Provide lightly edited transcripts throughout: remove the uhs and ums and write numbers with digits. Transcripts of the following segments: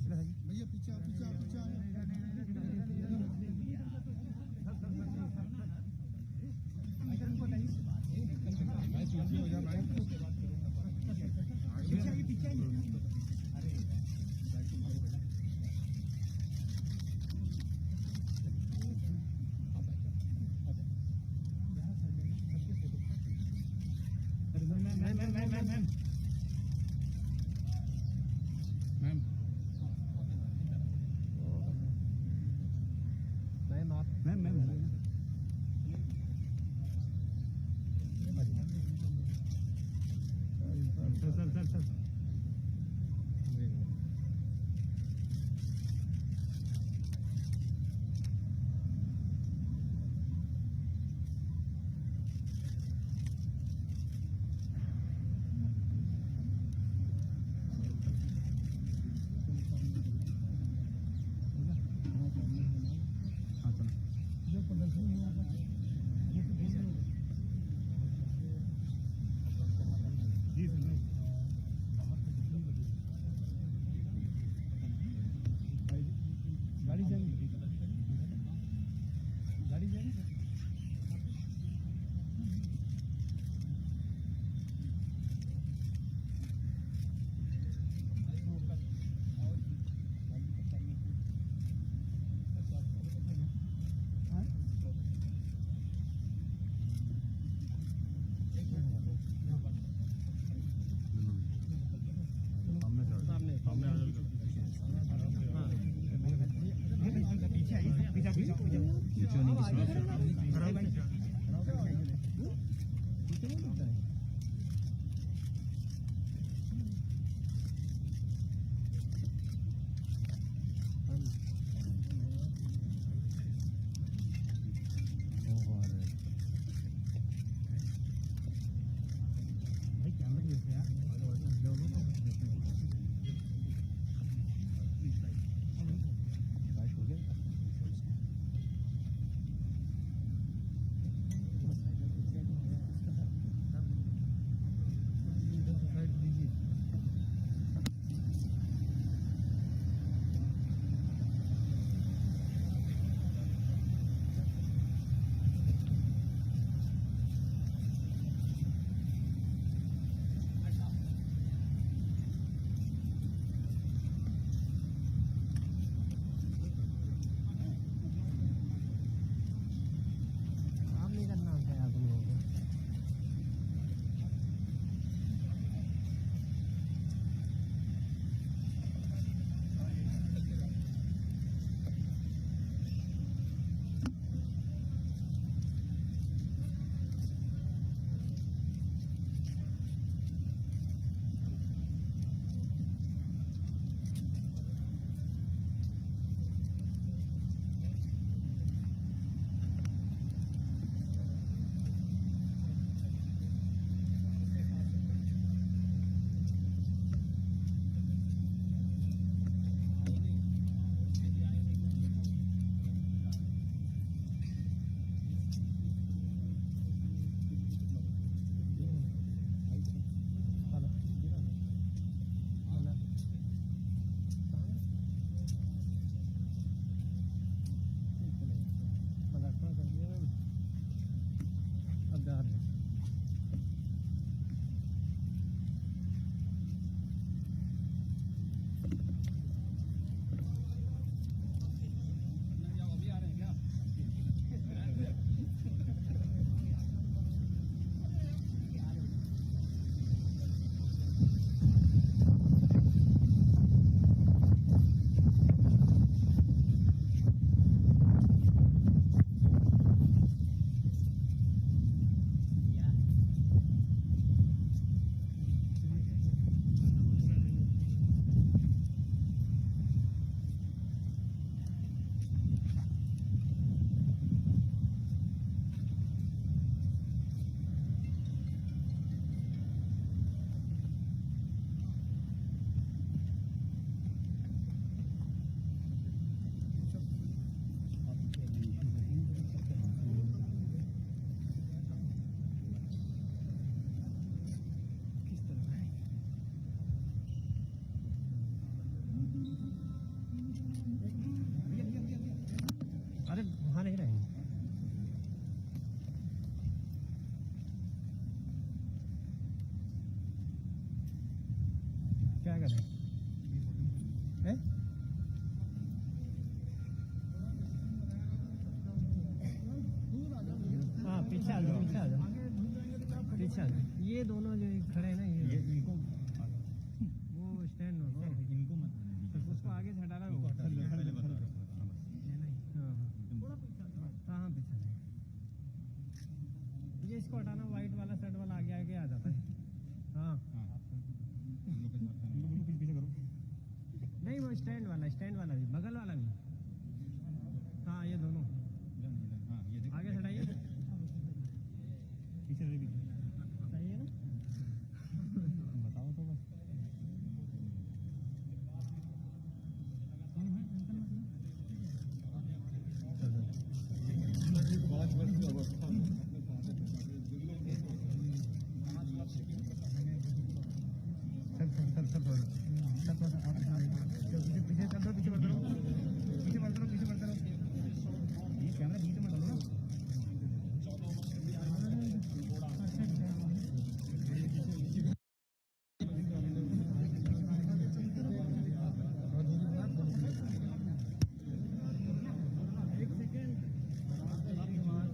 भैया पीछे पीछे पीछे हो जा भाई पीछे क्या करें हैं? हाँ पीछे आ जाओ, पीछे आ जाओ, पीछे आ जाओ। ये दोनों जो खड़े हैं ना, ये इनको वो स्टैंड हो इनको मत तो उसको आगे से हटा रहा है वो। पहले बता रहा हाँ हाँ पीछे ये इसको हटाना, वाइट वाला शर्ट वाला आगे आगे आ जाता है। हाँ इनको पीछे करो। नहीं वो स्टैंड वाला भी, बगल वाला भी। हाँ ये दोनों हाँ ये देख आगे से हटाइए। पीछे रहे पीछे सही है ना? बताओ तो बस पाँच वर्ष की अवस्था में पीछे चल दो, पीछे बढ़ दो, पीछे बढ़ दो, पीछे बढ़ दो। ये कैमरा बीच में डालो ना। एक सेकेंड भारत में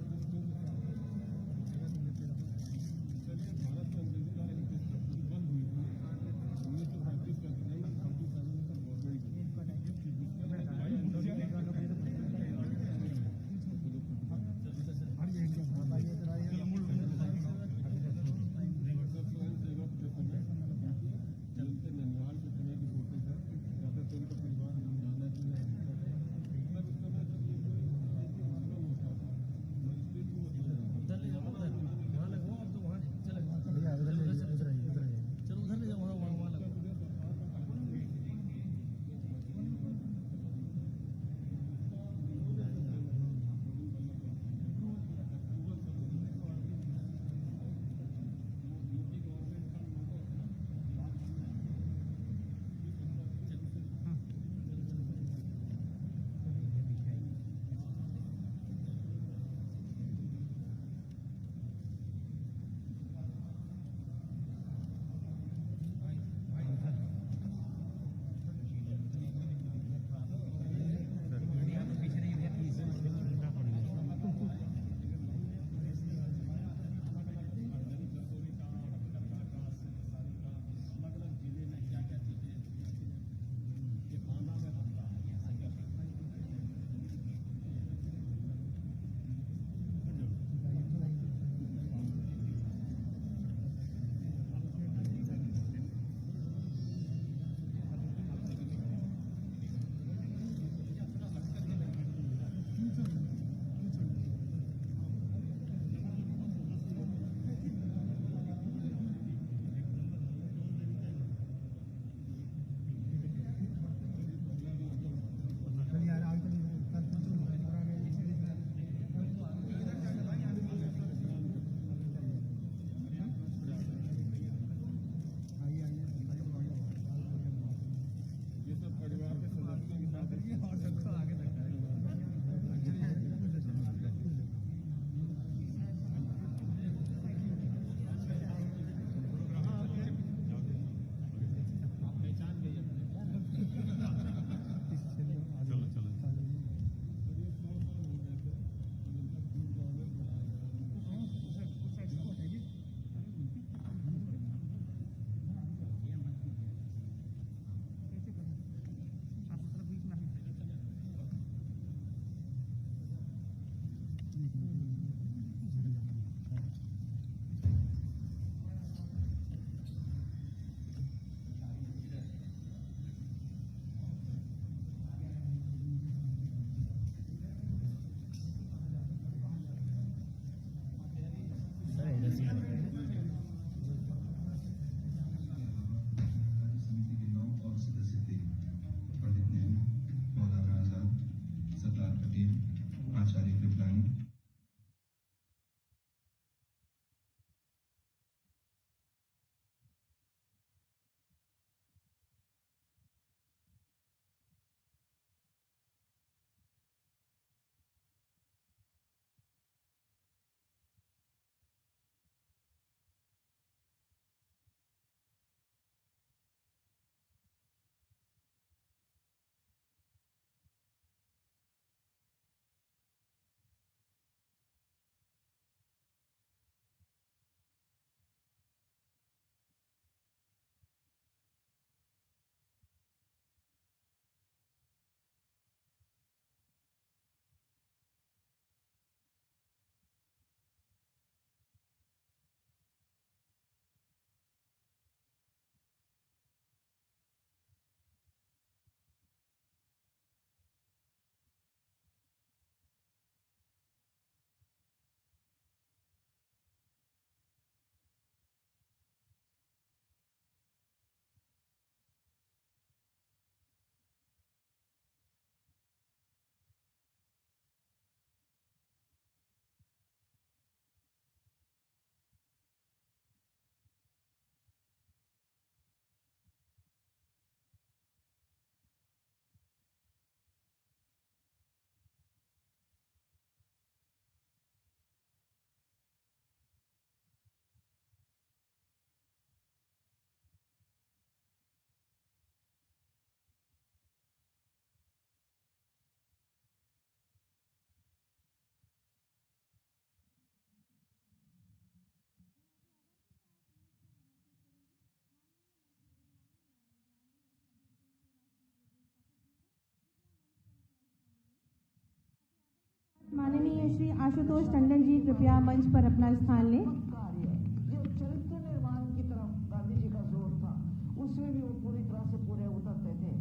श्री आशुतोष टंडन जी कृपया मंच पर अपना स्थान लें। कार्य जो चरित्र निर्माण की तरफ गांधी जी का जोर था, उसमें भी वो पूरी तरह से पूरे उतरते थे।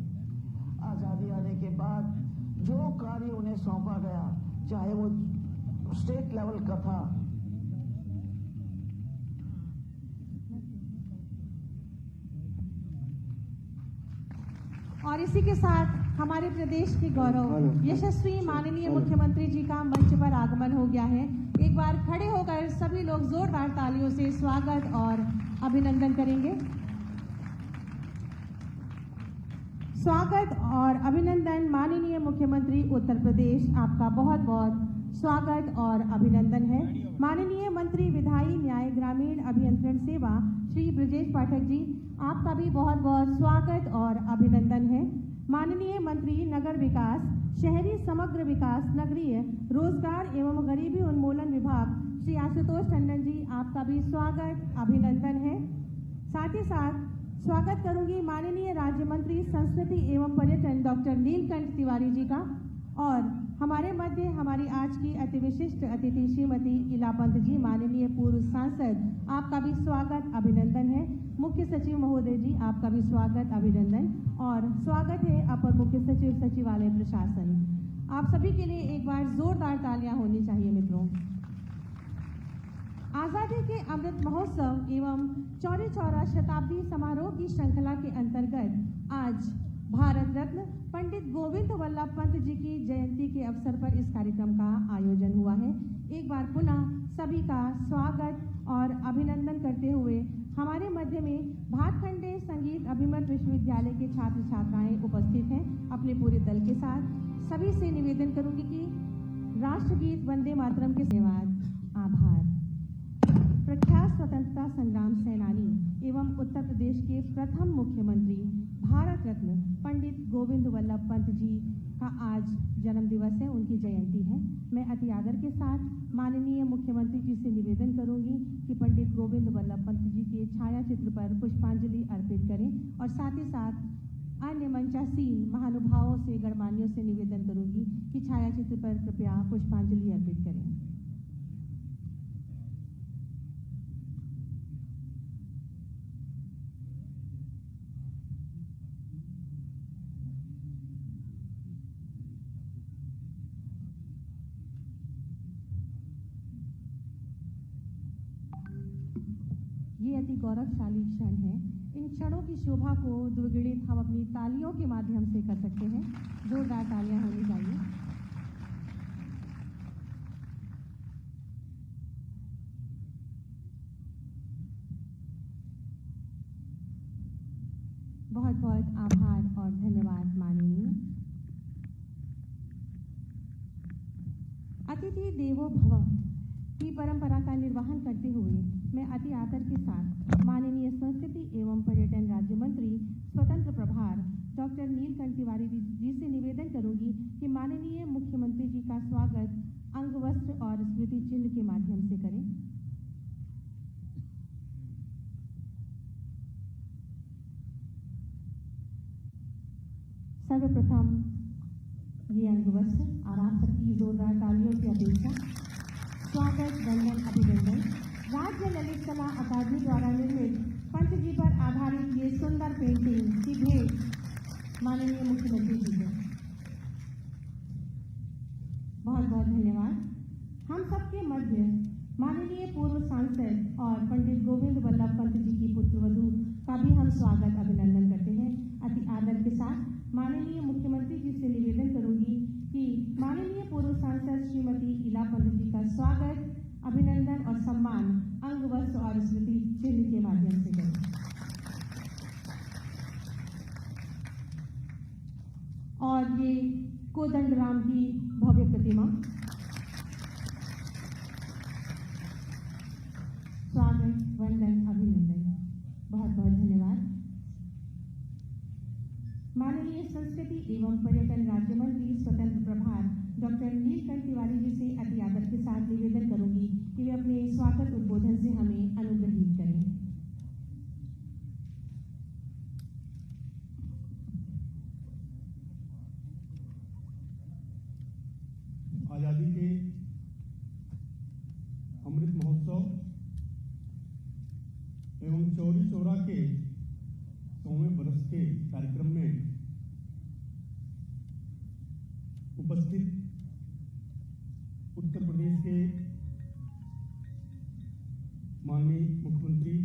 आजादी आने के बाद जो कार्य उन्हें सौंपा गया, चाहे वो स्टेट लेवल का था, और इसी के साथ हमारे प्रदेश के गौरव यशस्वी माननीय मुख्यमंत्री जी का मंच पर आगमन हो गया है। एक बार खड़े होकर सभी लोग जोरदार तालियों से स्वागत और अभिनंदन करेंगे। स्वागत और अभिनंदन माननीय मुख्यमंत्री उत्तर प्रदेश, आपका बहुत बहुत स्वागत और अभिनंदन है। माननीय मंत्री विधायी न्याय ग्रामीण अभियंत्रण सेवा श्री ब्रजेश पाठक जी, आपका भी बहुत बहुत स्वागत और अभिनंदन है। माननीय मंत्री नगर विकास, शहरी समग्र विकास, नगरीय रोजगार एवं गरीबी उन्मूलन विभाग श्री आशुतोष टंडन जी, आपका भी स्वागत अभिनंदन है। साथ ही साथ स्वागत करूंगी माननीय राज्य मंत्री संस्कृति एवं पर्यटन डॉक्टर नीलकंठ तिवारी जी का, और हमारे मध्य हमारी आज की अति विशिष्ट अतिथि श्रीमती इला पंत जी, माननीय पूर्व सांसद, आपका भी स्वागत अभिनंदन है। मुख्य सचिव महोदय जी, आपका भी स्वागत अभिनंदन, और स्वागत है अपर मुख्य सचिव सचिवालय प्रशासन। आप सभी के लिए एक बार जोरदार तालियां होनी चाहिए मित्रों। आजादी के अमृत महोत्सव एवं चौरी चौरा शताब्दी समारोह की श्रृंखला के अंतर्गत आज भारत रत्न पंडित गोविंद वल्लभ पंत जी की जयंती के अवसर पर इस कार्यक्रम का आयोजन हुआ है। एक बार पुनः सभी का स्वागत और अभिनंदन करते हुए हमारे मध्य में भातखंडे संगीत अभिमत विश्वविद्यालय के छात्र छात्राएं उपस्थित हैं अपने पूरे दल के साथ। सभी से निवेदन करूंगी कि राष्ट्रगीत वंदे मातरम के धन्यवाद आभार। प्रख्यात स्वतंत्रता संग्राम सेनानी एवं उत्तर प्रदेश के प्रथम मुख्यमंत्री भारत रत्न पंडित गोविंद वल्लभ पंत जी का आज जन्म दिवस है, उनकी जयंती है। मैं अति आदर के साथ माननीय मुख्यमंत्री जी से निवेदन करूंगी कि पंडित गोविंद वल्लभ पंत जी के छाया चित्र पर पुष्पांजलि अर्पित करें, और साथ ही साथ अन्य मंचासीन महानुभावों से गणमान्यों से निवेदन करूंगी कि छाया चित्र पर कृपया पुष्पांजलि अर्पित करें। ये अति गौरवशाली क्षण है। इन क्षणों की शोभा को द्विगुणित हम अपनी तालियों के माध्यम से कर सकते हैं। जोरदार तालियां होनी चाहिए। बहुत बहुत आभार और धन्यवाद माननीय। अतिथि देवो भव की परंपरा का निर्वहन करते हुए मैं अति आदर के साथ माननीय संस्कृति एवं पर्यटन राज्य मंत्री स्वतंत्र प्रभार डॉक्टर नीलकंठ तिवारी जी से निवेदन करूंगी कि माननीय मुख्यमंत्री जी का स्वागत अंगवस्त्र और स्मृति चिन्ह के माध्यम से करें। सर्वप्रथम ये अंगवस्त्र, और आप सबकी जोरदार तालियों की अपेक्षा स्वागत वंदन अभिनंदन। राज्य ललित कला अकादमी द्वारा निर्मित पंत जी पर आधारित ये सुंदर पेंटिंग की भेंट माननीय मुख्यमंत्री जी को बहुत बहुत धन्यवाद। हम सबके मध्य माननीय पूर्व सांसद और पंडित गोविंद वल्लभ पंत जी की पुत्रवधू का भी हम स्वागत अभिनंदन करते हैं। अति आदर के साथ माननीय मुख्यमंत्री जी से निवेदन करूंगी कि माननीय पूर्व सांसद श्रीमती इला पंत जी का स्वागत अभिनंदन और सम्मान अंगवस्त्र और स्मृति चिन्ह के माध्यम से करें। और ये कोदंडराम की भव्य प्रतिमा, स्वागत वंदन अभिनंदन, बहुत बहुत धन्यवाद। माननीय संस्कृति एवं पर्यटन राज्य मंत्री स्वतंत्र प्रभार डॉक्टर नीलकंठ तिवारी जी से अति आदर के साथ निवेदन करूंगी कि वे अपने स्वागत उद्बोधन से हमें अनुग्रहित करें। आज़ादी के एवं चौरी चौरा के 100वें वर्ष के कार्यक्रम में उपस्थित उत्तर प्रदेश के माननीय मुख्यमंत्री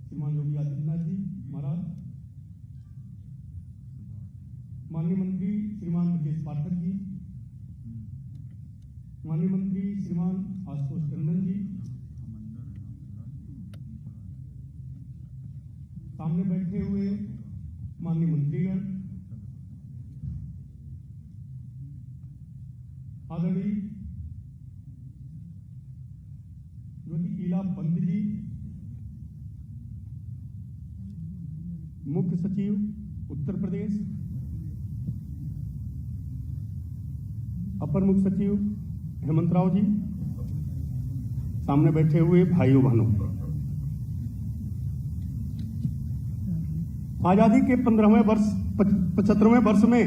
श्रीमान योगी आदित्यनाथ जी महाराज, माननीय मंत्री श्रीमान ब्रजेश पाठक जी, माननीय मंत्री श्रीमान आशुतोष टंडन जी, सामने बैठे हुए माननीय मंत्रीगण, आदरणीय श्रीमती ईला पंत जी, मुख्य सचिव उत्तर प्रदेश, अपर मुख्य सचिव हेमंत राव जी, सामने बैठे हुए भाइयों बहनों, आजादी के 15वें वर्ष 75वें वर्ष में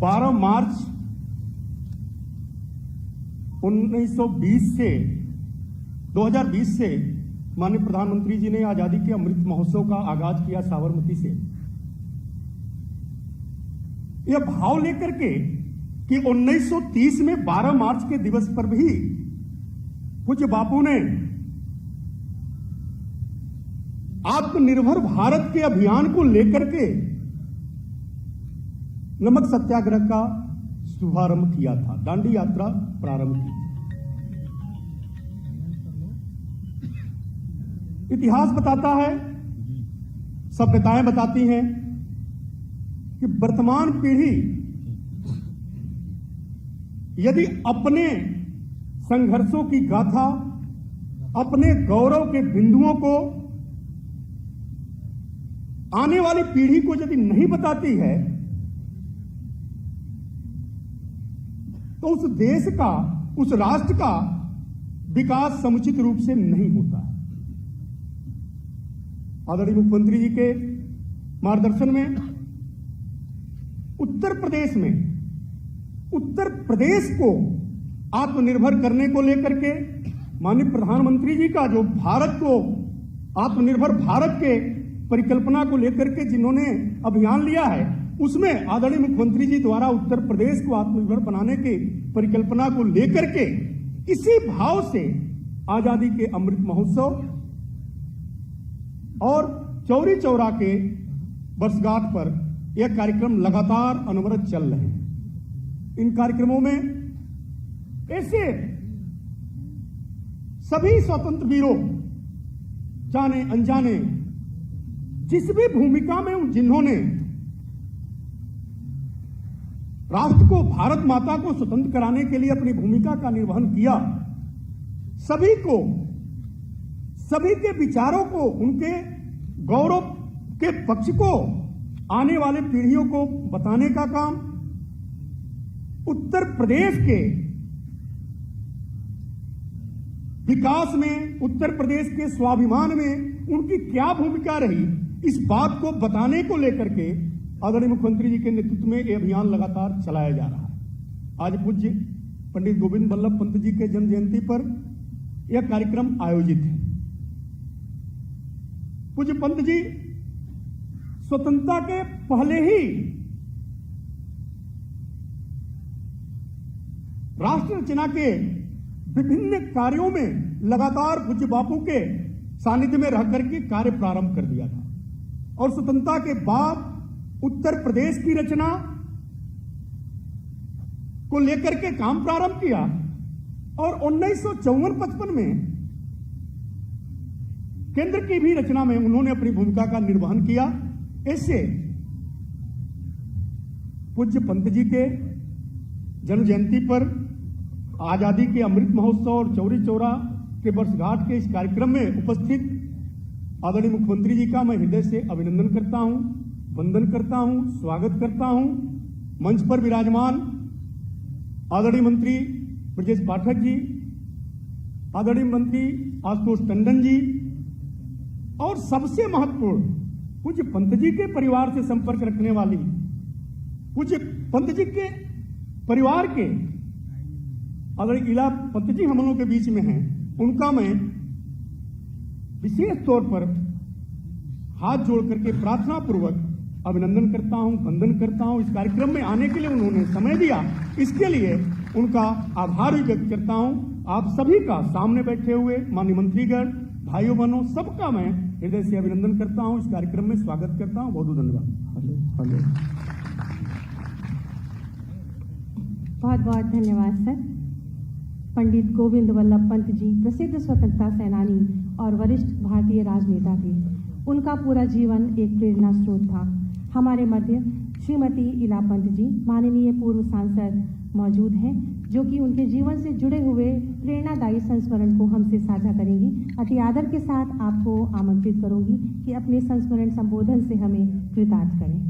12 मार्च 1920 से 2020 से माननीय प्रधानमंत्री जी ने आजादी के अमृत महोत्सव का आगाज किया साबरमती से। यह भाव लेकर के कि 1930 में 12 मार्च के दिवस पर भी पूज्य बापू ने आत्मनिर्भर भारत के अभियान को लेकर के नमक सत्याग्रह का शुभारंभ किया था, दांडी यात्रा प्रारंभ की। इतिहास बताता है, सभ्यताएं बताती हैं कि वर्तमान पीढ़ी यदि अपने संघर्षों की गाथा, अपने गौरव के बिंदुओं को आने वाली पीढ़ी को यदि नहीं बताती है तो उस देश का, उस राष्ट्र का विकास समुचित रूप से नहीं होता। आदरणीय मुख्यमंत्री जी के मार्गदर्शन में उत्तर प्रदेश को आत्मनिर्भर करने को लेकर के माननीय प्रधानमंत्री जी का जो भारत को आत्मनिर्भर भारत के परिकल्पना को लेकर के जिन्होंने अभियान लिया है, उसमें आदरणीय मुख्यमंत्री जी द्वारा उत्तर प्रदेश को आत्मनिर्भर बनाने की परिकल्पना को लेकर के इसी भाव से आजादी के अमृत महोत्सव और चौरी चौरा के वर्षगांठ पर यह कार्यक्रम लगातार अनवरत चल रहे हैं। इन कार्यक्रमों में ऐसे सभी स्वतंत्र वीरों, जाने अनजाने, जिस भी भूमिका में जिन्होंने राष्ट्र को, भारत माता को स्वतंत्र कराने के लिए अपनी भूमिका का निर्वहन किया, सभी को, सभी के विचारों को, उनके गौरव के पक्ष को आने वाले पीढ़ियों को बताने का काम, उत्तर प्रदेश के विकास में, उत्तर प्रदेश के स्वाभिमान में उनकी क्या भूमिका रही, इस बात को बताने को लेकर के आदरणीय मुख्यमंत्री जी के नेतृत्व में यह अभियान लगातार चलाया जा रहा है। आज पूज्य पंडित गोविंद बल्लभ पंत जी के जन्म जयंती पर यह कार्यक्रम आयोजित है। पूज्य पंत जी स्वतंत्रता के पहले ही राष्ट्र रचना के विभिन्न कार्यों में लगातार पूज्य बापू के सानिध्य में रह करके कार्य प्रारंभ कर दिया था और स्वतंत्रता के बाद उत्तर प्रदेश की रचना को लेकर के काम प्रारंभ किया और 1954-55 में केंद्र की भी रचना में उन्होंने अपनी भूमिका का निर्वहन किया। ऐसे पूज्य पंत जी के जन्म जयंती पर आजादी के अमृत महोत्सव और चौरी चौरा के वर्षगांठ के इस कार्यक्रम में उपस्थित आदरणीय मुख्यमंत्री जी का मैं हृदय से अभिनंदन करता हूं, वंदन करता हूं, स्वागत करता हूं। मंच पर विराजमान आदरणीय मंत्री ब्रजेश पाठक जी, आदरणीय मंत्री आशुतोष टंडन जी और सबसे महत्वपूर्ण पूज्य पंत जी के परिवार से संपर्क रखने वाली, पूज्य पंत जी के परिवार के आदरणीय इला पंत जी हम लोगों के बीच में हैं, उनका मैं विशेष तौर पर हाथ जोड़ करके प्रार्थना पूर्वक अभिनंदन करता हूं, वंदन करता हूं। इस कार्यक्रम में आने के लिए उन्होंने समय दिया, इसके लिए उनका आभार भी व्यक्त करता हूं। आप सभी का सामने बैठे हुए माननीय मंत्रीगण, भाइयों बहनों, सबका मैं हृदय से अभिनंदन करता हूं, इस कार्यक्रम में स्वागत करता हूं। बहुत बहुत धन्यवाद। बहुत बहुत धन्यवाद सर। पंडित गोविंद वल्लभ पंत जी प्रसिद्ध स्वतंत्रता सेनानी और वरिष्ठ भारतीय राजनेता थे। उनका पूरा जीवन एक प्रेरणा स्रोत था। हमारे मध्य श्रीमती इला पंत जी माननीय पूर्व सांसद मौजूद हैं, जो कि उनके जीवन से जुड़े हुए प्रेरणादायी संस्मरण को हमसे साझा करेंगी। अति आदर के साथ आपको आमंत्रित करूंगी कि अपने संस्मरण संबोधन से हमें कृतार्थ करें।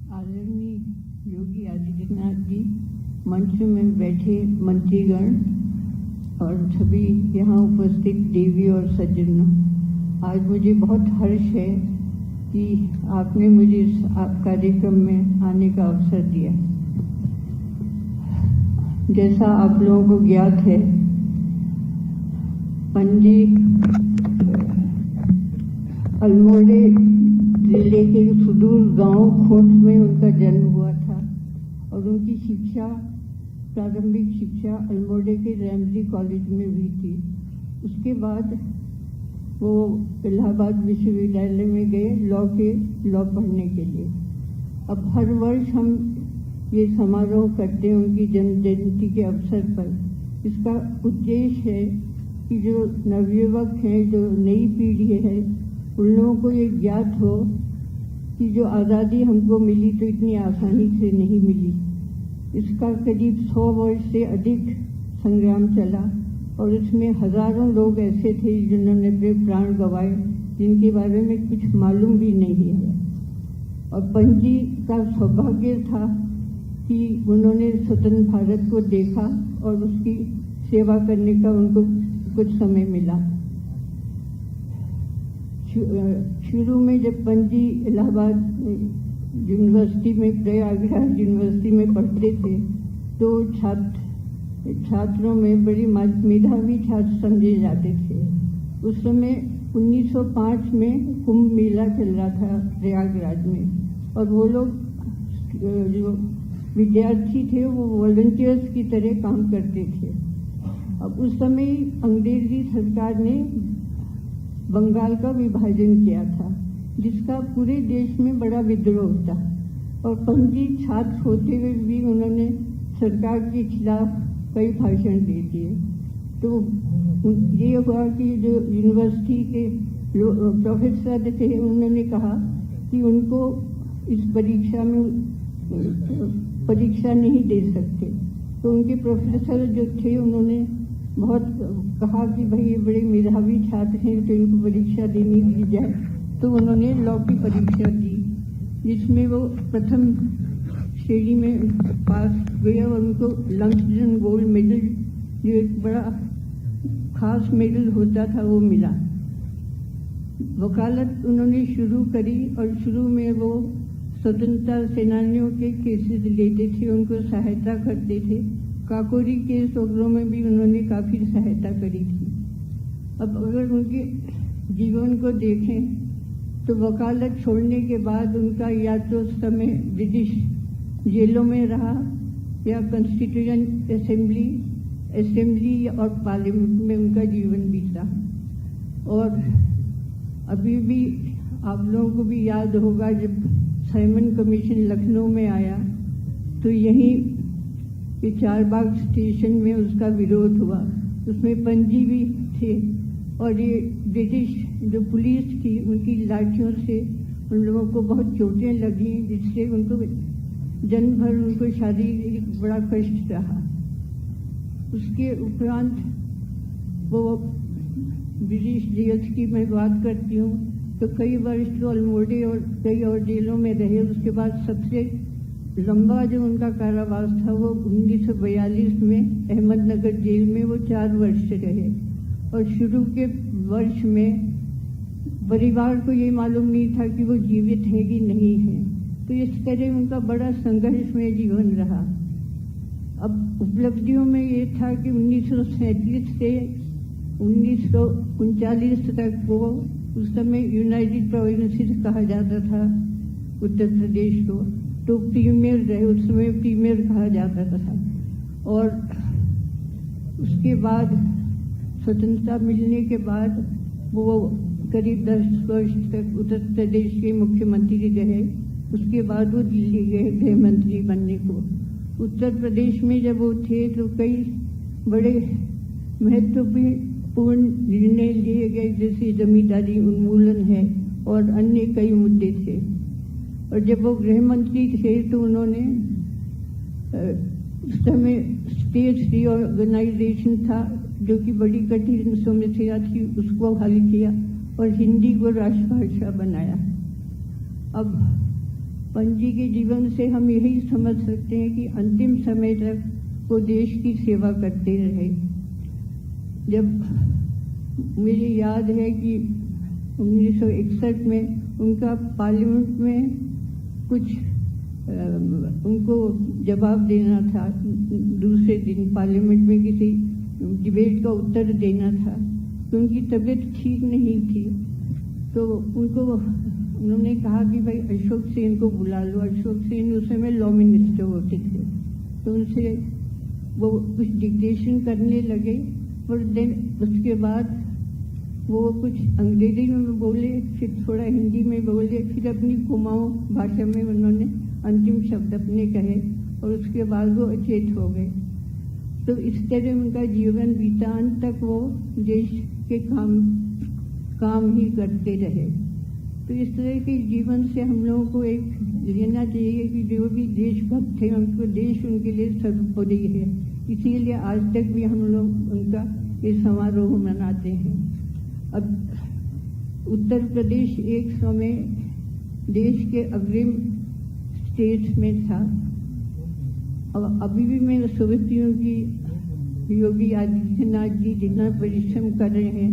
आदरणीय योगी आदित्यनाथ जी, मंच में बैठे मंत्रीगण और सभी यहाँ उपस्थित देवी और सज्जनों, आज मुझे बहुत हर्ष है कि आपने मुझे इस कार्यक्रम में आने का अवसर दिया। जैसा आप लोगों को ज्ञात है, पंजी अल्मोड़े जिले के सुदूर गांव खोट में उनका जन्म हुआ था और उनकी शिक्षा, प्रारंभिक शिक्षा अल्मोड़े के रैमजी कॉलेज में हुई थी। उसके बाद वो इलाहाबाद विश्वविद्यालय में गए लॉ पढ़ने के लिए। अब हर वर्ष हम ये समारोह करते हैं उनकी जन्म जयंती के अवसर पर। इसका उद्देश्य है कि जो नवयुवक हैं, जो नई पीढ़ी है, उन लोगों को ये ज्ञात हो कि जो आज़ादी हमको मिली तो इतनी आसानी से नहीं मिली। इसका करीब 100 वर्ष से अधिक संग्राम चला और इसमें हजारों लोग ऐसे थे जिन्होंने अपने प्राण गंवाए, जिनके बारे में कुछ मालूम भी नहीं है। और पंजी का सौभाग्य था कि उन्होंने स्वतंत्र भारत को देखा और उसकी सेवा करने का उनको कुछ समय मिला। शुरू में जब पंजी इलाहाबाद यूनिवर्सिटी में, प्रयागराज यूनिवर्सिटी में पढ़ते थे, तो छात्रों में बड़ी मेधावी छात्र समझे जाते थे। उस समय 1905 में कुंभ मेला चल रहा था प्रयागराज में और वो लोग जो विद्यार्थी थे वो वॉलंटियर्स की तरह काम करते थे। अब उस समय अंग्रेजी सरकार ने बंगाल का विभाजन किया था, जिसका पूरे देश में बड़ा विद्रोह था और पंजी छात्र होते हुए भी उन्होंने सरकार के खिलाफ कई भाषण दे दिए। तो ये हुआ कि जो यूनिवर्सिटी के प्रोफेसर थे उन्होंने कहा कि उनको इस परीक्षा नहीं दे सकते। तो उनके प्रोफेसर जो थे उन्होंने बहुत कहा कि भाई ये बड़े मेधावी छात्र हैं तो इनको परीक्षा देनी दी जाए। तो उन्होंने लॉ की परीक्षा दी, जिसमें वो प्रथम श्रेणी में पास हुए और उनको लंकडन गोल्ड मेडल, जो एक बड़ा खास मेडल होता था, वो मिला। वकालत उन्होंने शुरू करी और शुरू में वो स्वतंत्रता सेनानियों के केसेस लेते थे, उनको सहायता करते थे। काकोरी केस वगैरह में भी उन्होंने काफ़ी सहायता करी थी। अब अगर उनके जीवन को देखें तो वकालत छोड़ने के बाद उनका या तो समय ब्रिटिश जेलों में रहा या कॉन्स्टिट्यूएंट असेंबली और पार्लियामेंट में उनका जीवन बीता। और अभी भी आप लोगों को भी याद होगा जब साइमन कमीशन लखनऊ में आया तो यहीं ये चारबाग स्टेशन में उसका विरोध हुआ। उसमें पंजी भी थे और ये ब्रिटिश जो पुलिस थी उनकी लाठियों से उन लोगों को बहुत चोटें लगी, जिससे उनको जन्म भर उनको शारीरिक बड़ा कष्ट रहा। उसके उपरांत वो ब्रिटिश जेल्स की मैं बात करती हूँ तो कई वर्ष तो अल्मोड़े और कई और जेलों में रहे। उसके बाद सबसे लंबा जो उनका कारावास था वो 1942 में अहमदनगर जेल में वो 4 वर्ष रहे। और शुरू के वर्ष में परिवार को ये मालूम नहीं था कि वो जीवित है कि नहीं है, तो इस तरह उनका बड़ा संघर्षमय जीवन रहा। अब उपलब्धियों में ये था कि 1937 से 1939 तक वो उस समय यूनाइटेड प्रोविंसेस कहा जाता था उत्तर प्रदेश को, तो प्रीमियर रहे, उस समय प्रीमियर कहा जाता था। और उसके बाद स्वतंत्रता मिलने के बाद वो करीब 10 वर्ष तक उत्तर प्रदेश के मुख्यमंत्री रहे। उसके बाद वो दिल्ली गए गृह मंत्री बनने को। उत्तर प्रदेश में जब वो थे तो कई बड़े महत्वपूर्ण निर्णय लिए गए, जैसे जमींदारी उन्मूलन है और अन्य कई मुद्दे थे। और जब वो गृह मंत्री थे तो उन्होंने उस समय स्टेट रीऑर्गेनाइजेशन था जो कि बड़ी कठिन समस्या थी, उसको हल किया और हिंदी को राष्ट्रभाषा बनाया। अब पंत जी के जीवन से हम यही समझ सकते हैं कि अंतिम समय तक वो देश की सेवा करते रहे। जब मुझे याद है कि 1961 में उनका पार्लियामेंट में कुछ उनको जवाब देना था, दूसरे दिन पार्लियामेंट में किसी डिबेट का उत्तर देना था, तो उनकी तबीयत ठीक नहीं थी। तो उन्होंने कहा कि भाई अशोक सेन को बुला लो। अशोक सेन उस समय लॉ मिनिस्टर होते थे, तो उनसे वो कुछ डिक्टेशन करने लगे। और देन उसके बाद वो कुछ अंग्रेजी में बोले, फिर थोड़ा हिंदी में बोले, फिर अपनी कुमाऊं भाषा में उन्होंने अंतिम शब्द अपने कहे और उसके बाद वो अचेत हो गए। तो इस तरह उनका जीवन बीता, अंत तक वो देश के काम ही करते रहे। तो इस तरह के जीवन से हम लोगों को एक लेना चाहिए कि जो भी देशभक्त थे उनको देश उनके लिए सर्वोपरि है। इसीलिए आज तक भी हम लोग उनका ये समारोह मनाते हैं। अब उत्तर प्रदेश एक समय देश के अग्रिम स्टेट्स में था। अब अभी भी मैं सोचती हूँ कि योगी आदित्यनाथ जी जितना परिश्रम कर रहे हैं,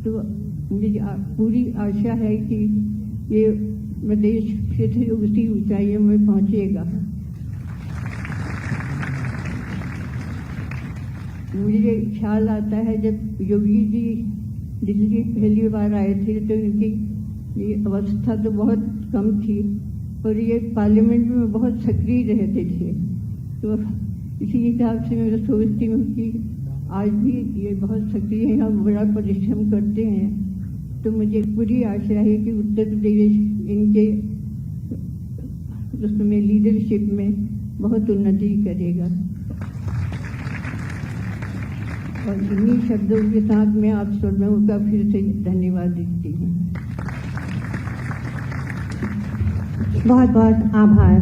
तो मुझे पूरी आशा है कि ये प्रदेश फिर उसी ऊंचाइयों में पहुंचेगा। मुझे ख्याल आता है जब योगी जी दिल्ली पहली बार आए थे तो इनकी ये अवस्था तो बहुत कम थी और ये पार्लियामेंट में बहुत सक्रिय रहते थे। तो इसी हिसाब से मैं सोचती हूँ कि आज भी ये बहुत सक्रिय हैं और बड़ा परिश्रम करते हैं। तो मुझे पूरी आशा है कि उत्तर प्रदेश इनके उसमें लीडरशिप में बहुत उन्नति करेगा। और इन्हीं शब्दों के साथ मैं आप सर्वों का फिर से धन्यवाद देती हूँ। बहुत बहुत आभार।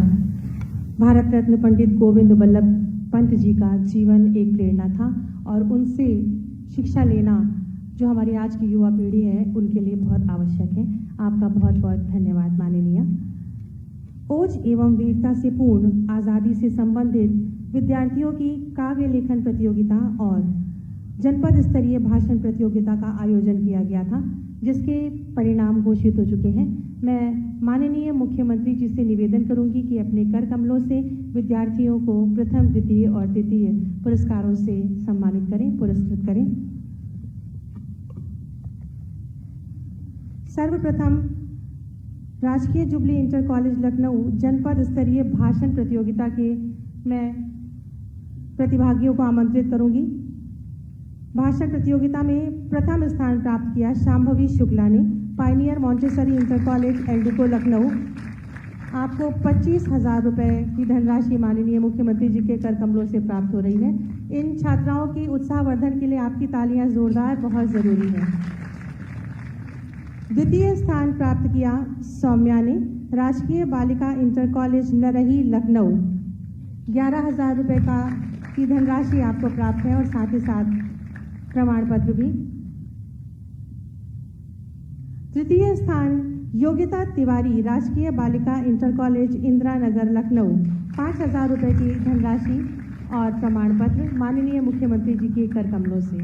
भारत रत्न पंडित गोविंद वल्लभ पंत जी का जीवन एक प्रेरणा था और उनसे शिक्षा लेना जो हमारी आज की युवा पीढ़ी है उनके लिए बहुत आवश्यक है। आपका बहुत बहुत धन्यवाद माननीय। ओज एवं वीरता से पूर्ण आज़ादी से संबंधित विद्यार्थियों की काव्य लेखन प्रतियोगिता और जनपद स्तरीय भाषण प्रतियोगिता का आयोजन किया गया था, जिसके परिणाम घोषित हो चुके हैं। मैं माननीय मुख्यमंत्री जी से निवेदन करूंगी कि अपने कर कमलों से विद्यार्थियों को प्रथम, द्वितीय और तृतीय पुरस्कारों से सम्मानित करें, पुरस्कृत करें। सर्वप्रथम राजकीय जुबली इंटर कॉलेज लखनऊ जनपद स्तरीय भाषण प्रतियोगिता के मैं प्रतिभागियों को आमंत्रित करूंगी। भाषण प्रतियोगिता में प्रथम स्थान प्राप्त किया शांभवी शुक्ला ने, Pioneer Montessori inter college Eldeco Lucknow. आपको 25,000 रुपये की धनराशि माननीय मुख्यमंत्री जी के कर कमलों से प्राप्त हो रही है। इन छात्राओं की उत्साहवर्धन के लिए आपकी तालियां जोरदार बहुत ज़रूरी है। द्वितीय स्थान प्राप्त किया सौम्या ने, राजकीय बालिका इंटर कॉलेज नरही लखनऊ। 11,000 रुपये की धनराशि आपको प्राप्त है और साथ ही साथ प्रमाण पत्र भी। तृतीय स्थान योगिता तिवारी, राजकीय बालिका इंटर कॉलेज इंदिरा नगर लखनऊ। 5,000 रुपये की धनराशि और प्रमाण पत्र माननीय मुख्यमंत्री जी के कर कमलों से।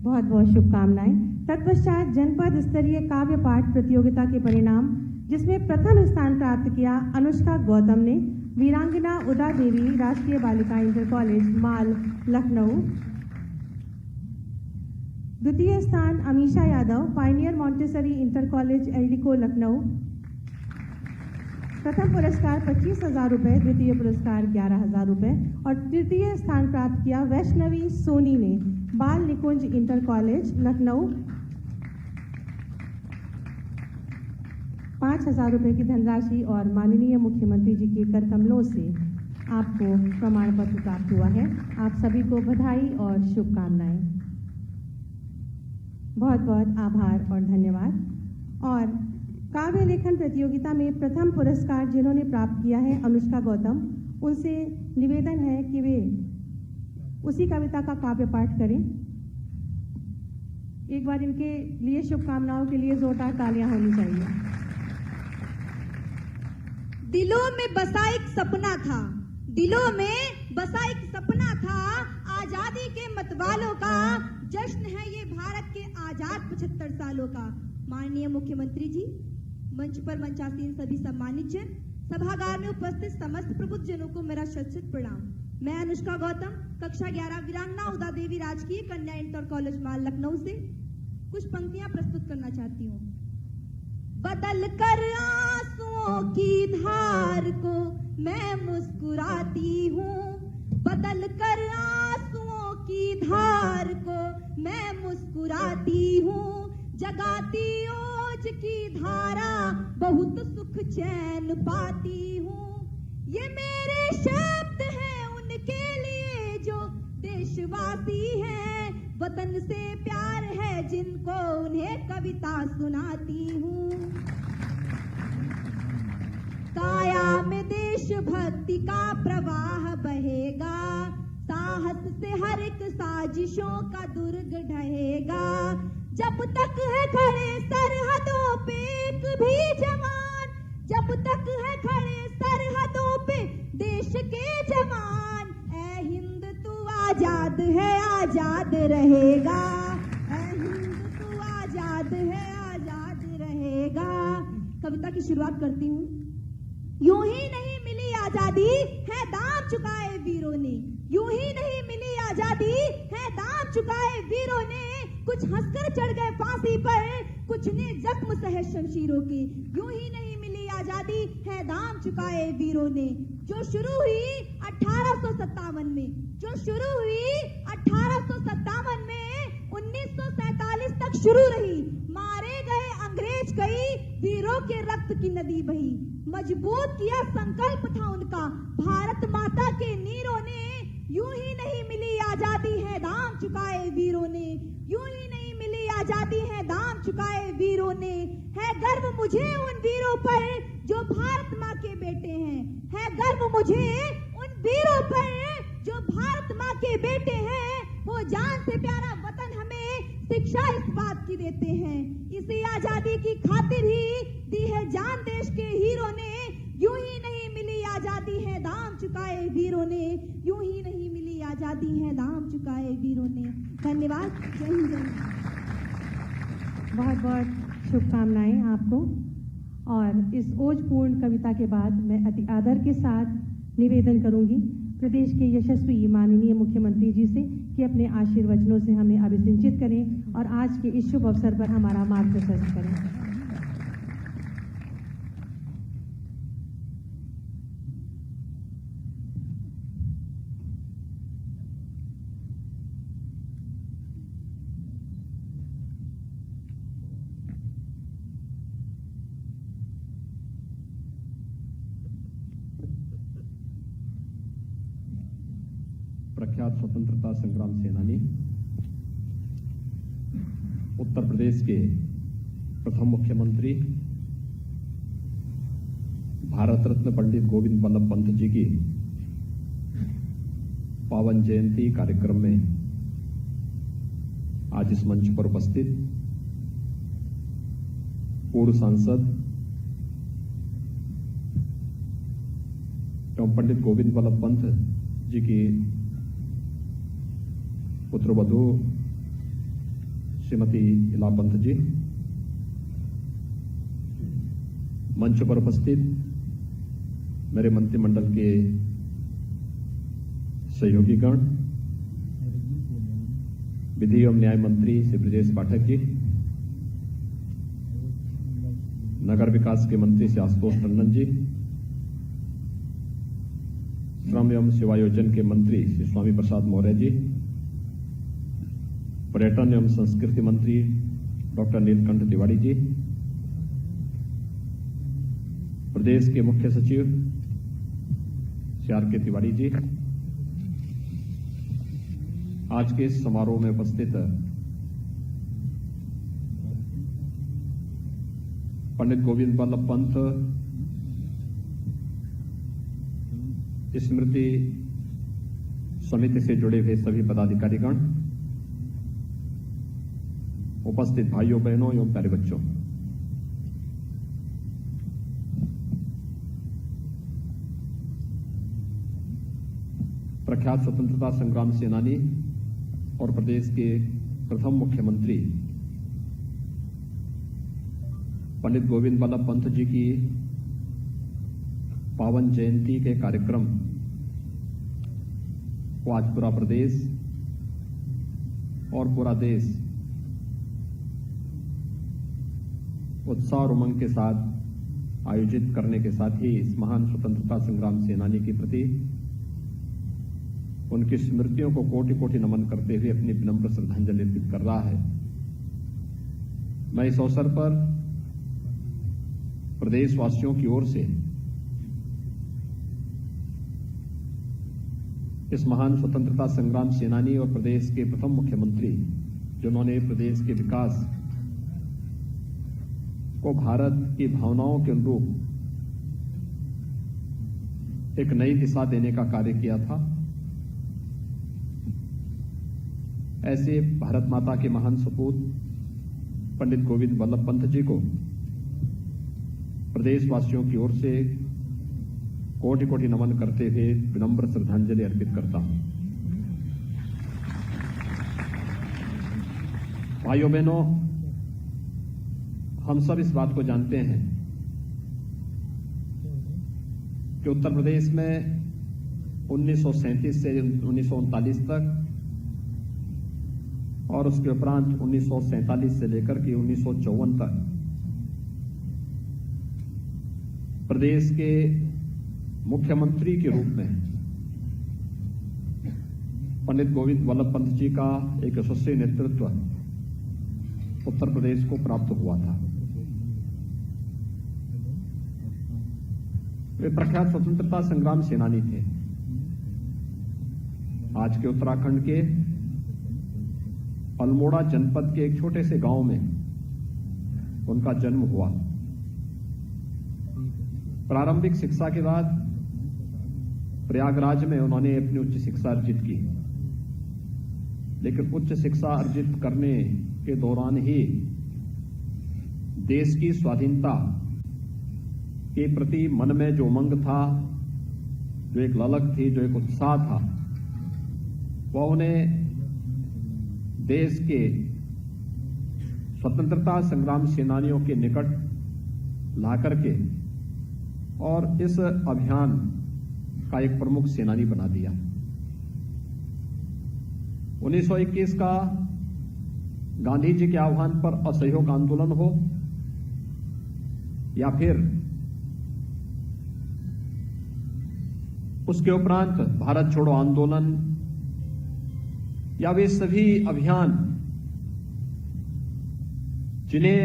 बहुत बहुत शुभकामनाएं। तत्पश्चात जनपद स्तरीय काव्य पाठ प्रतियोगिता के परिणाम, जिसमें प्रथम स्थान प्राप्त किया अनुष्का गौतम ने, वीरांगना उदा देवी राष्ट्रीय बालिका इंटर कॉलेज माल लखनऊ। द्वितीय स्थान Amisha Yadav pioneer Montessori inter college Eldeco Lucknow. प्रथम पुरस्कार 25,000 रुपये, द्वितीय पुरस्कार 11,000 रुपये और तृतीय स्थान प्राप्त किया वैष्णवी सोनी ने बाल निकुंज इंटर कॉलेज लखनऊ। 5,000 रुपये की धनराशि और माननीय मुख्यमंत्री जी के कर कमलों से आपको प्रमाण पत्र प्राप्त हुआ है। आप सभी को बधाई और शुभकामनाएं। बहुत बहुत आभार और धन्यवाद। और काव्य लेखन प्रतियोगिता में प्रथम पुरस्कार जिन्होंने प्राप्त किया है अनुष्का गौतम, उनसे निवेदन है कि वे उसी कविता का काव्य पाठ करें। एक बार इनके लिए शुभकामनाओं के लिए जोरदार तालियां होनी चाहिए। दिलों में बसा एक सपना था, दिलों में बसा एक सपना था, आजादी के मतवालों का जश्न है ये भारत के आजाद 75 सालों का। माननीय मुख्यमंत्री जी, मंच पर मंचासीन सभी सम्मानित जन, सभागार में उपस्थित समस्त प्रबुद्ध जनों को मेरा शत-शत प्रणाम। मैं अनुष्का गौतम, कक्षा 11 वीरांगना उदा देवी राजकीय कन्या इंटर कॉलेज माल लखनऊ से कुछ पंक्तियां प्रस्तुत करना चाहती हूँ। बदल कर आंसुओं की धार को मैं मुस्कुराती हूँ, बदल कर आंसुओं की धार को मैं मुस्कुराती हूँ, जगाती ओज की धारा बहुत सुख चैन पाती हूँ। ये मेरे शब्द हैं उनके लिए जो देशवासी हैं, वतन से प्यार है जिनको उन्हें कविता सुनाती हूँ। काया में देशभक्ति का प्रवाह बहेगा, साहस से हर एक साजिशों का दुर्ग ढहेगा। जब तक है खड़े सरहदों पे एक भी जवान, जब तक है खड़े सरहदों पे देश के जवान, ऐ हिंद तू आजाद है आजाद रहेगा, ऐ हिंद तू आजाद है आजाद रहेगा। कविता की शुरुआत करती हूँ। यूं ही नहीं मिली आजादी है दाम चुकाए वीरों ने, यूं ही नहीं मिली आजादी है दाम चुकाए वीरों ने, कुछ हंसकर चढ़ गए फांसी पर, कुछ ने जख्म सहे शमशीरों के। यूं ही नहीं मिली आजादी है दाम चुकाए वीरों ने, जो शुरू हुई 1857 में, जो शुरू हुई 1857 में, 1947 तक शुरू रही। मारे गए अंग्रेज कई, वीरों के रक्त की नदी बही। मजबूत किया संकल्प था उनका भारत माता के नीरों ने, यूं ही नहीं मिली आजादी है दाम चुकाए वीरों ने, यूं ही नहीं मिली आजादी है दाम चुकाए वीरों ने। है गर्व मुझे उन वीरों पर जो भारत माँ के बेटे हैं, है गर्व मुझे उन वीरों पर जो भारत माँ के बेटे हैं। वो जान से प्यारा वतन हमें शिक्षा इस बात की देते हैं, इसी आजादी की खातिर ही दी है जान देश के हीरों ने। यूं ही नहीं मिली आजादी है दाम चुकाए वीरों ने, यूं ही नहीं मिली आजादी है दाम चुकाए वीरों ने। धन्यवाद। जय हिंद। बहुत बहुत शुभकामनाएं आपको। और इस ओजपूर्ण कविता के बाद मैं अति आदर के साथ निवेदन करूंगी प्रदेश के यशस्वी माननीय मुख्यमंत्री जी से कि अपने आशीर्वचनों से हमें अभिसिंचित करें और आज के इस शुभ अवसर पर हमारा मार्गदर्शन करें। प्रख्यात स्वतंत्रता संग्राम सेनानी, उत्तर प्रदेश के प्रथम मुख्यमंत्री, भारत रत्न पंडित गोविंद बल्लभ पंत जी की पावन जयंती कार्यक्रम में आज इस मंच पर उपस्थित पूर्व सांसद एवं पंडित गोविंद बल्लभ पंत जी की पुत्रवधू श्रीमती इला पंत जी, मंच पर उपस्थित मेरे मंत्रिमंडल के सहयोगीगण, विधि एवं न्याय मंत्री श्री ब्रजेश पाठक जी, नगर विकास के मंत्री श्री आशुतोष टंडन जी, श्रम एवं सेवायोजन के मंत्री श्री स्वामी प्रसाद मौर्य जी, पर्यटन एवं संस्कृति मंत्री डॉक्टर नीलकंठ तिवारी जी, प्रदेश के मुख्य सचिव श्री आर के तिवारी जी, आज के इस समारोह में उपस्थित पंडित गोविंद बल्लभ पंत स्मृति समिति से जुड़े हुए सभी पदाधिकारीगण, उपस्थित भाइयों बहनों एवं प्यारे बच्चों, प्रख्यात स्वतंत्रता संग्राम सेनानी और प्रदेश के प्रथम मुख्यमंत्री पंडित गोविंद बल्लभ पंत जी की पावन जयंती के कार्यक्रम को आज पूरा प्रदेश और पूरा देश उत्साह और उमंग के साथ आयोजित करने के साथ ही इस महान स्वतंत्रता संग्राम सेनानी के प्रति उनकी स्मृतियों को कोटि कोटि नमन करते हुए अपनी विनम्र श्रद्धांजलि अर्पित कर रहा है। मैं इस अवसर पर प्रदेशवासियों की ओर से इस महान स्वतंत्रता संग्राम सेनानी और प्रदेश के प्रथम मुख्यमंत्री, जिन्होंने प्रदेश के विकास को भारत की भावनाओं के अनुरूप एक नई दिशा देने का कार्य किया था, ऐसे भारत माता के महान सपूत पंडित गोविंद बल्लभ पंत जी को प्रदेशवासियों की ओर से कोटि कोटि नमन करते हुए विनम्र श्रद्धांजलि अर्पित करता हूं। भाइयों बहनों, हम सब इस बात को जानते हैं कि उत्तर प्रदेश में 1937 से 1939 तक और उसके उपरांत 1947 से लेकर के 1954 तक प्रदेश के मुख्यमंत्री के रूप में पंडित गोविंद बल्लभ पंत जी का एक यशस्वी नेतृत्व उत्तर प्रदेश को प्राप्त हुआ था। वे प्रख्यात स्वतंत्रता संग्राम सेनानी थे। आज के उत्तराखंड के अल्मोड़ा जनपद के एक छोटे से गांव में उनका जन्म हुआ। प्रारंभिक शिक्षा के बाद प्रयागराज में उन्होंने अपनी उच्च शिक्षा अर्जित की, लेकिन उच्च शिक्षा अर्जित करने के दौरान ही देश की स्वाधीनता के प्रति मन में जो उमंग था, जो एक ललक थी, जो एक उत्साह था, वह उन्हें देश के स्वतंत्रता संग्राम सेनानियों के निकट लाकर के और इस अभियान का एक प्रमुख सेनानी बना दिया। 1921 का गांधी जी के आह्वान पर असहयोग आंदोलन हो या फिर उसके उपरांत भारत छोड़ो आंदोलन या वे सभी अभियान जिन्हें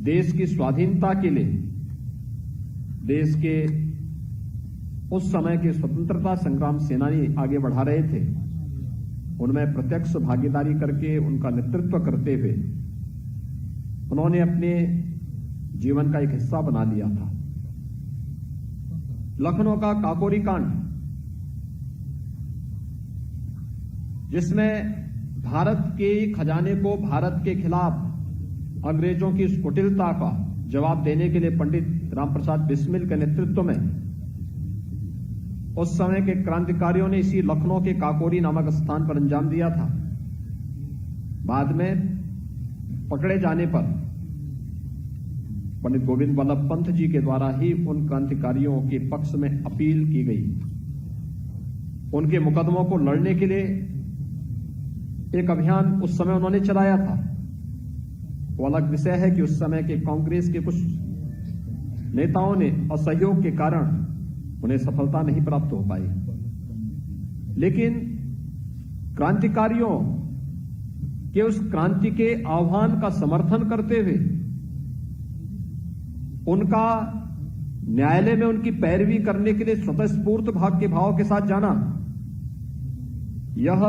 देश की स्वाधीनता के लिए देश के उस समय के स्वतंत्रता संग्राम सेनानी आगे बढ़ा रहे थे, उनमें प्रत्यक्ष भागीदारी करके उनका नेतृत्व करते हुए उन्होंने अपने जीवन का एक हिस्सा बना लिया था। लखनऊ का काकोरी कांड, जिसमें भारत के खजाने को भारत के खिलाफ अंग्रेजों की इस कुटिलता का जवाब देने के लिए पंडित राम प्रसाद बिस्मिल के नेतृत्व में उस समय के क्रांतिकारियों ने इसी लखनऊ के काकोरी नामक स्थान पर अंजाम दिया था। बाद में पकड़े जाने पर पंडित गोविंद वल्लभ पंत जी के द्वारा ही उन क्रांतिकारियों के पक्ष में अपील की गई। उनके मुकदमों को लड़ने के लिए एक अभियान उस समय उन्होंने चलाया था। वो अलग विषय है कि उस समय के कांग्रेस के कुछ नेताओं ने असहयोग के कारण उन्हें सफलता नहीं प्राप्त हो पाई, लेकिन क्रांतिकारियों के उस क्रांति के आह्वान का समर्थन करते हुए उनका न्यायालय में उनकी पैरवी करने के लिए स्वतःस्फूर्त भाव के भाव के साथ जाना, यह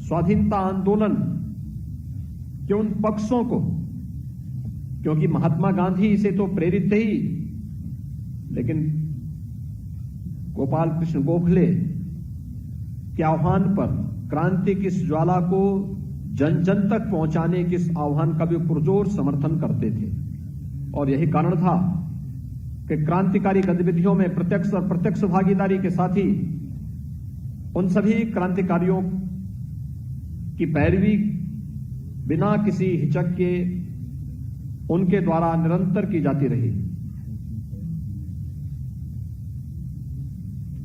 स्वाधीनता आंदोलन के उन पक्षों को, क्योंकि महात्मा गांधी इसे तो प्रेरित थे ही, लेकिन गोपाल कृष्ण गोखले के आह्वान पर क्रांति की इस ज्वाला को जन जन तक पहुंचाने के इस आह्वान का भी पुरजोर समर्थन करते थे। और यही कारण था कि क्रांतिकारी गतिविधियों में प्रत्यक्ष और प्रत्यक्ष भागीदारी के साथ ही उन सभी क्रांतिकारियों की पैरवी बिना किसी हिचक के उनके द्वारा निरंतर की जाती रही।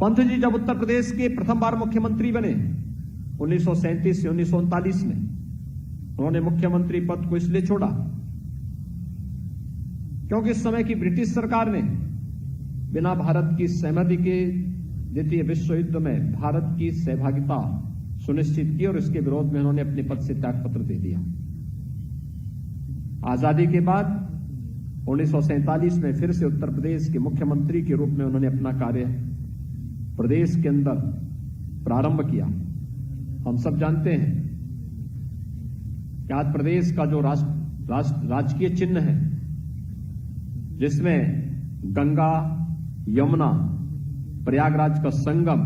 पंत जी जब उत्तर प्रदेश के प्रथम बार मुख्यमंत्री बने 1937 से 1939 में, उन्होंने मुख्यमंत्री पद को इसलिए छोड़ा क्योंकि इस समय की ब्रिटिश सरकार ने बिना भारत की सहमति के द्वितीय विश्व युद्ध में भारत की सहभागिता सुनिश्चित की और इसके विरोध में उन्होंने अपने पद से त्यागपत्र दे दिया। आजादी के बाद 1947 में फिर से उत्तर प्रदेश के मुख्यमंत्री के रूप में उन्होंने अपना कार्य प्रदेश के अंदर प्रारंभ किया। हम सब जानते हैं कि आज प्रदेश का जो राजकीय चिन्ह है, जिसमें गंगा यमुना प्रयागराज का संगम,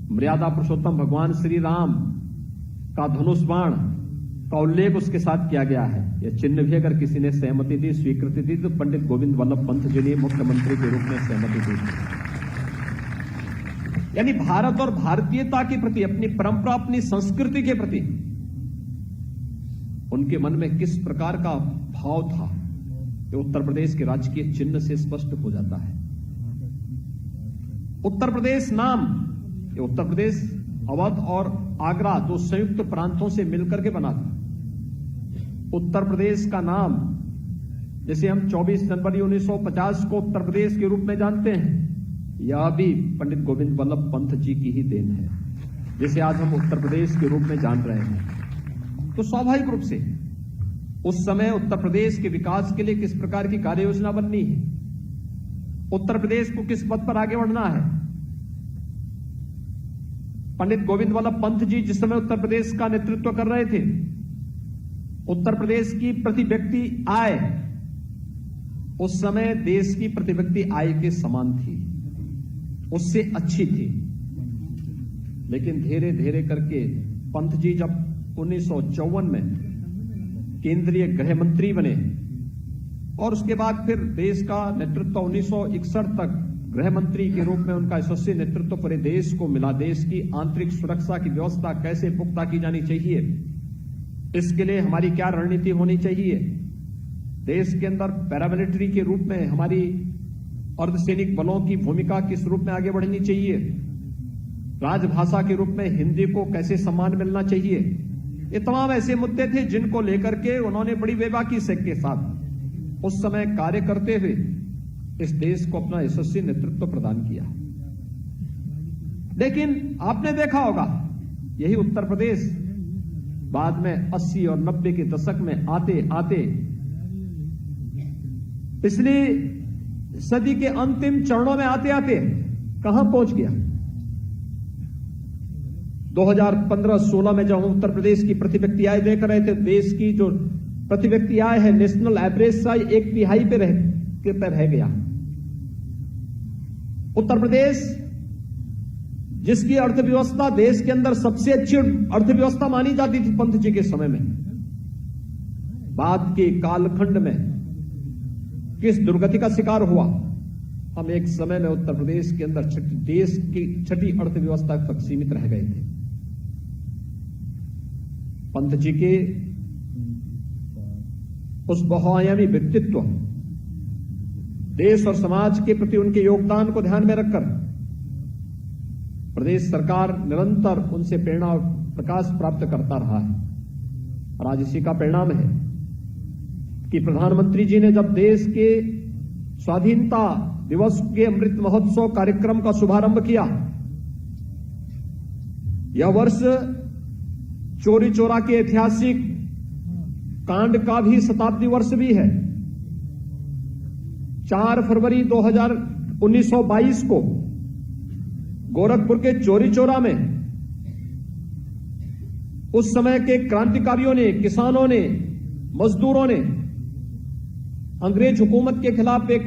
मर्यादा पुरुषोत्तम भगवान श्री राम का धनुष बाण का उल्लेख उसके साथ किया गया है, यह चिन्ह भी अगर किसी ने सहमति दी, स्वीकृति दी, तो पंडित गोविंद वल्लभ पंत जी ने मुख्यमंत्री के रूप में सहमति दी। यानी भारत और भारतीयता के प्रति, अपनी परंपरा, अपनी संस्कृति के प्रति उनके मन में किस प्रकार का भाव था, ये उत्तर प्रदेश के राजकीय चिन्ह से स्पष्ट हो जाता है। उत्तर प्रदेश नाम, ये उत्तर प्रदेश अवध और आगरा दो संयुक्त प्रांतों से मिलकर के बना था। उत्तर प्रदेश का नाम, जैसे हम 24 जनवरी 1950 को उत्तर प्रदेश के रूप में जानते हैं, यह भी पंडित गोविंद वल्लभ पंत जी की ही देन है, जिसे आज हम उत्तर प्रदेश के रूप में जान रहे हैं। तो स्वाभाविक रूप से उस समय उत्तर प्रदेश के विकास के लिए किस प्रकार की कार्य योजना बननी है, उत्तर प्रदेश को किस पथ पर आगे बढ़ना है। पंडित गोविंद वल्लभ पंत जी जिस समय उत्तर प्रदेश का नेतृत्व कर रहे थे, उत्तर प्रदेश की प्रति व्यक्ति आय उस समय देश की प्रति व्यक्ति आय के समान थी, उससे अच्छी थी। लेकिन धीरे धीरे करके पंत जी जब 1954 में केंद्रीय गृह मंत्री बने और उसके बाद फिर देश का नेतृत्व 1961 तक गृह मंत्री के रूप में उनका यशस्वी नेतृत्व पूरे देश को मिला। देश की आंतरिक सुरक्षा की व्यवस्था कैसे पुख्ता की जानी चाहिए, इसके लिए हमारी क्या रणनीति होनी चाहिए, देश के अंदर पैरामिलिट्री के रूप में हमारी अर्धसैनिक बलों की भूमिका किस रूप में आगे बढ़नी चाहिए, राजभाषा के रूप में हिंदी को कैसे सम्मान मिलना चाहिए, ये तमाम ऐसे मुद्दे थे जिनको लेकर के उन्होंने बड़ी बेबाकी से के साथ उस समय कार्य करते हुए इस देश को अपना यशस्वी नेतृत्व प्रदान किया। लेकिन आपने देखा होगा यही उत्तर प्रदेश बाद में 80 और 90 के दशक में आते आते पिछली सदी के अंतिम चरणों में आते आते कहां पहुंच गया। 2015-16 में जब हम उत्तर प्रदेश की प्रति व्यक्ति आय देख रहे थे, देश की जो प्रति व्यक्ति आय है नेशनल एवरेज से 1/3 पे रह गया। उत्तर प्रदेश जिसकी अर्थव्यवस्था देश के अंदर सबसे अच्छी अर्थव्यवस्था मानी जाती थी पंत जी के समय में, बाद के कालखंड में किस दुर्गति का शिकार हुआ। हम एक समय में उत्तर प्रदेश के अंदर देश की छठी अर्थव्यवस्था तक सीमित रह गए थे। पंत जी के उस बहुआयामी व्यक्तित्व, देश और समाज के प्रति उनके योगदान को ध्यान में रखकर प्रदेश सरकार निरंतर उनसे प्रेरणा और प्रकाश प्राप्त करता रहा है। और आज इसी का परिणाम है कि प्रधानमंत्री जी ने जब देश के स्वाधीनता दिवस के अमृत महोत्सव कार्यक्रम का शुभारंभ किया, यह वर्ष चौरी चौरा के ऐतिहासिक कांड का भी शताब्दी वर्ष भी है। 4 फरवरी 1922 को गोरखपुर के चौरी चौरा में उस समय के क्रांतिकारियों ने, किसानों ने, मजदूरों ने अंग्रेज हुकूमत के खिलाफ एक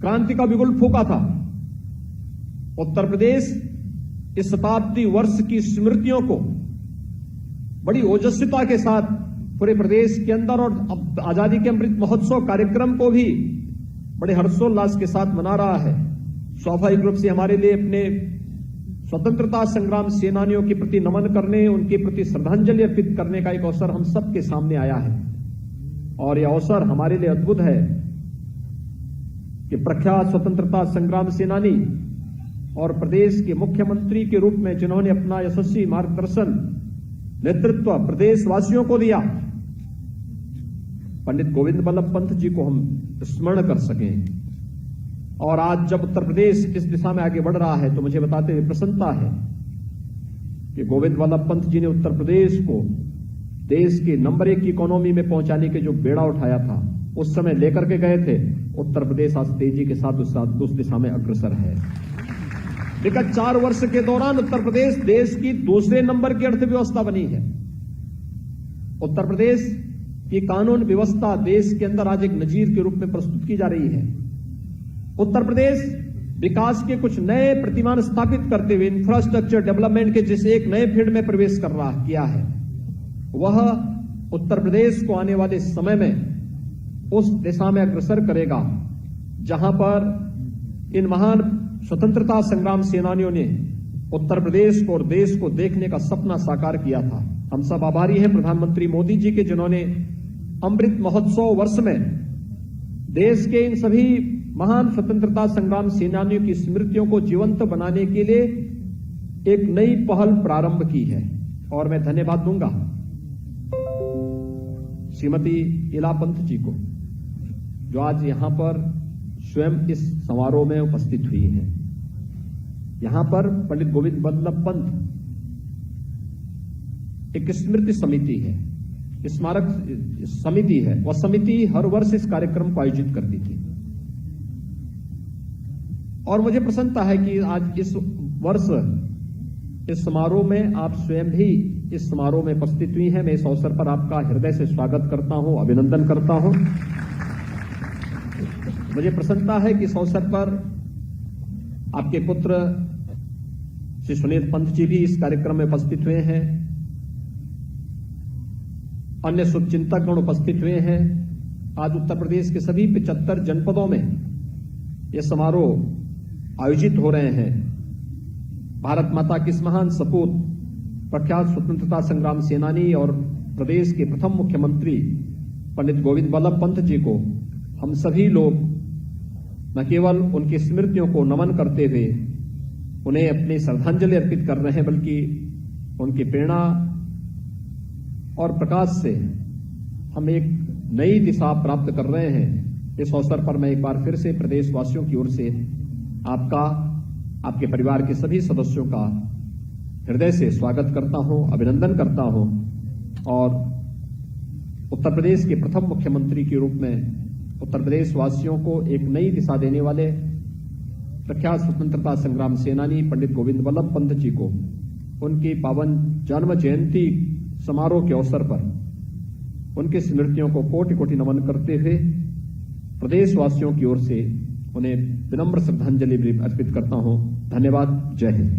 क्रांति का बिगुल फूंका था। उत्तर प्रदेश इस शताब्दी वर्ष की स्मृतियों को बड़ी ओजस्विता के साथ पूरे प्रदेश के अंदर और आजादी के अमृत महोत्सव कार्यक्रम को भी बड़े हर्षोल्लास के साथ मना रहा है। स्वाभाविक रूप से हमारे लिए अपने स्वतंत्रता संग्राम सेनानियों के प्रति नमन करने, उनके प्रति श्रद्धांजलि अर्पित करने का एक अवसर हम सबके सामने आया है। और यह अवसर हमारे लिए अद्भुत है कि प्रख्यात स्वतंत्रता संग्राम सेनानी और प्रदेश के मुख्यमंत्री के रूप में जिन्होंने अपना यशस्वी मार्गदर्शन, नेतृत्व प्रदेशवासियों को दिया, पंडित गोविंद बल्लभ पंत जी को हम स्मरण कर सकें। और आज जब उत्तर प्रदेश इस दिशा में आगे बढ़ रहा है तो मुझे बताते हुए प्रसन्नता है कि गोविंद बल्लभ पंत जी ने उत्तर प्रदेश को देश के नंबर 1 की इकोनॉमी में पहुंचाने के जो बेड़ा उठाया था, उस समय लेकर के गए थे। उत्तर प्रदेश आज तेजी के साथ उस दिशा में अग्रसर है। विगत 4 वर्ष के दौरान उत्तर प्रदेश देश की दूसरे नंबर की अर्थव्यवस्था बनी है। उत्तर प्रदेश की कानून व्यवस्था देश के अंदर आज एक नजीर के रूप में प्रस्तुत की जा रही है। उत्तर प्रदेश विकास के कुछ नए प्रतिमान स्थापित करते हुए इंफ्रास्ट्रक्चर डेवलपमेंट के जिस एक नए फील्ड में प्रवेश किया है, वह उत्तर प्रदेश को आने वाले समय में उस दिशा में अग्रसर करेगा जहां पर इन महान स्वतंत्रता संग्राम सेनानियों ने उत्तर प्रदेश को और देश को देखने का सपना साकार किया था। हम सब आभारी हैं प्रधानमंत्री मोदी जी के, जिन्होंने अमृत महोत्सव वर्ष में देश के इन सभी महान स्वतंत्रता संग्राम सेनानियों की स्मृतियों को जीवंत बनाने के लिए एक नई पहल प्रारंभ की है। और मैं धन्यवाद दूंगा श्रीमती इला पंत जी को, जो आज यहां पर स्वयं इस समारोह में उपस्थित हुई है। यहां पर पंडित गोविंद बल्लभ पंत एक स्मृति समिति है, स्मारक समिति है। वह समिति हर वर्ष इस कार्यक्रम को आयोजित करती थी और मुझे प्रसन्नता है कि आज इस वर्ष इस समारोह में आप स्वयं भी इस समारोह में उपस्थित हुई हैं। मैं इस अवसर पर आपका हृदय से स्वागत करता हूं, अभिनंदन करता हूं। मुझे प्रसन्नता है कि इस अवसर पर आपके पुत्र श्री सुनील पंत जी भी इस कार्यक्रम में उपस्थित हुए हैं, अन्य शुभचिंतकगण उपस्थित हुए हैं। आज उत्तर प्रदेश के सभी 75 जनपदों में ये समारोह आयोजित हो रहे हैं। भारत माता की इस महान सपूत, प्रख्यात स्वतंत्रता संग्राम सेनानी और प्रदेश के प्रथम मुख्यमंत्री पंडित गोविंद बल्लभ पंत जी को हम सभी लोग न केवल उनकी स्मृतियों को नमन करते हुए उन्हें अपनी श्रद्धांजलि अर्पित कर रहे हैं, बल्कि उनकी प्रेरणा और प्रकाश से हम एक नई दिशा प्राप्त कर रहे हैं। इस अवसर पर मैं एक बार फिर से प्रदेशवासियों की ओर से आपका, आपके परिवार के सभी सदस्यों का हृदय से स्वागत करता हूं, अभिनंदन करता हूं और उत्तर प्रदेश के प्रथम मुख्यमंत्री के रूप में उत्तर प्रदेश वासियों को एक नई दिशा देने वाले प्रख्यात स्वतंत्रता संग्राम सेनानी पंडित गोविंद बल्लभ पंत जी को उनकी पावन जन्म जयंती समारोह के अवसर पर उनकी स्मृतियों को कोटि कोटि नमन करते हुए प्रदेशवासियों की ओर से उन्हें विनम्र श्रद्धांजलि अर्पित करता हूं। धन्यवाद। जय हिंद।